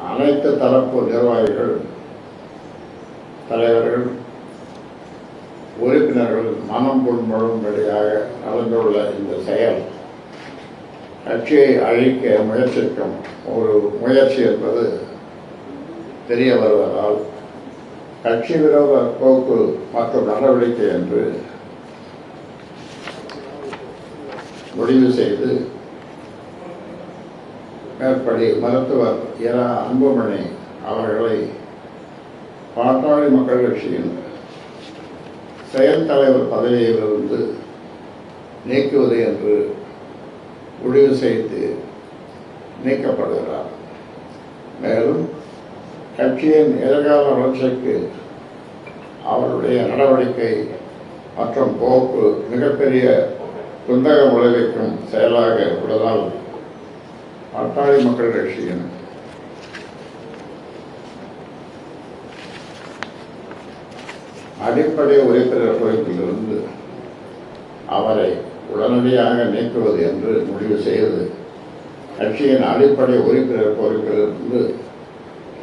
அனைத்து தரப்பு நிர்வாகிகள், தலைவர்கள், உறுப்பினர்கள் மனம் புண்படும்படியாக நடந்துள்ள இந்த செயல் கட்சியை அழிக்க முயற்சிக்கும் ஒரு முயற்சி என்பது தெரிய வருவதால் கட்சி விரோத போக்கு மற்றும் நடவடிக்கை என்று முடிவு செய்து மேற்படி மருத்துவர் இரா அன்புமணி அவர்களை பாட்டாளி மக்கள் கட்சியின் செயல் தலைவர் பதவியிலிருந்து நீக்குவது என்று முடிவு செய்து நீக்கப்படுகிறார். மேலும் கட்சியின் எதிர்கால வளர்ச்சிக்கு அவருடைய நடவடிக்கை மற்றும் போக்கு மிகப்பெரிய குந்தகம் விளைவிக்கும் செயலாக உள்ளதால் பாட்டாளி மக்கள் கட்சியின் அடிப்படை உறுப்பினர் பொறுப்பிலிருந்து அவரை உடனடியாக நீக்குவது என்று முடிவு செய்து கட்சியின் அடிப்படை உறுப்பினர் பொறுப்பிலிருந்து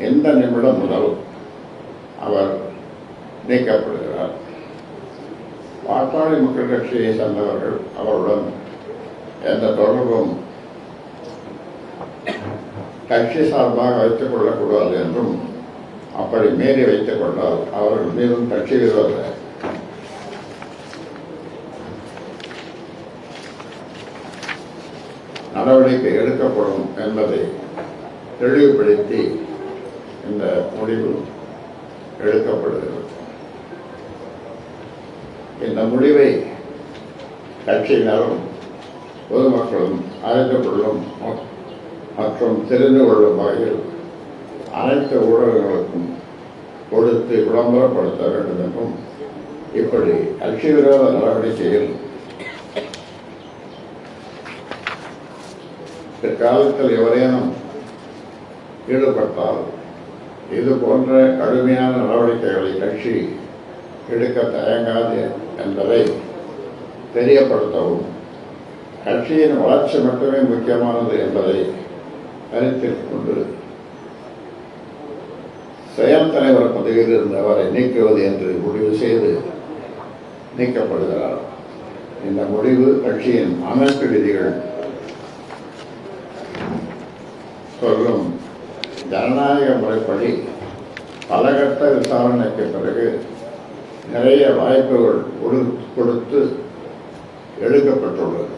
எந்த நிமிடம் முதல் அவர் நீக்கப்படுகிறார். பாட்டாளி மக்கள் கட்சியை சேர்ந்தவர்கள் அவருடன் எந்த தொடர்பும் கட்சி சார்பாக வைத்துக் கொள்ளக்கூடாது என்றும், அப்படி மீறி வைத்துக் கொண்டால் அவர்கள் மீதும் கட்சி விரோத நடவடிக்கை எடுக்கப்படும் என்பதை தெளிவுபடுத்தி இந்த முடிவு எடுக்கப்படுகிறது. இந்த முடிவை கட்சியினரும் பொதுமக்களும் அறிந்து கொள்ளும் மற்றும் தெரிந்து கொள்ளும் வகையில் அனைத்து ஊடகங்களுக்கும் கொடுத்து விளம்பரப்படுத்த வேண்டும் என்றும், இப்படி கட்சி விரோத நடவடிக்கையில் பிற்காலத்தில் எவரேனும் ஈடுபட்டால் இது போன்ற கடுமையான நடவடிக்கைகளை கட்சி எடுக்க தயங்காது என்பதை தெரியப்படுத்தவும், கட்சியின் வளர்ச்சி மட்டுமே முக்கியமானது என்பதை கருத்தில் கொண்டு செயல் தலைவர் பதவியில் இருந்து அவரை நீக்குவது என்று முடிவு செய்து நீக்கப்படுகிறார். இந்த முடிவு கட்சியின் அமைப்பு விதிகள் சொல்லும் ஜனநாயக முறைப்படி பலகட்ட விசாரணைக்கு பிறகு நிறைய வாய்ப்புகள் கொடுத்து எடுக்கப்பட்டுள்ளது.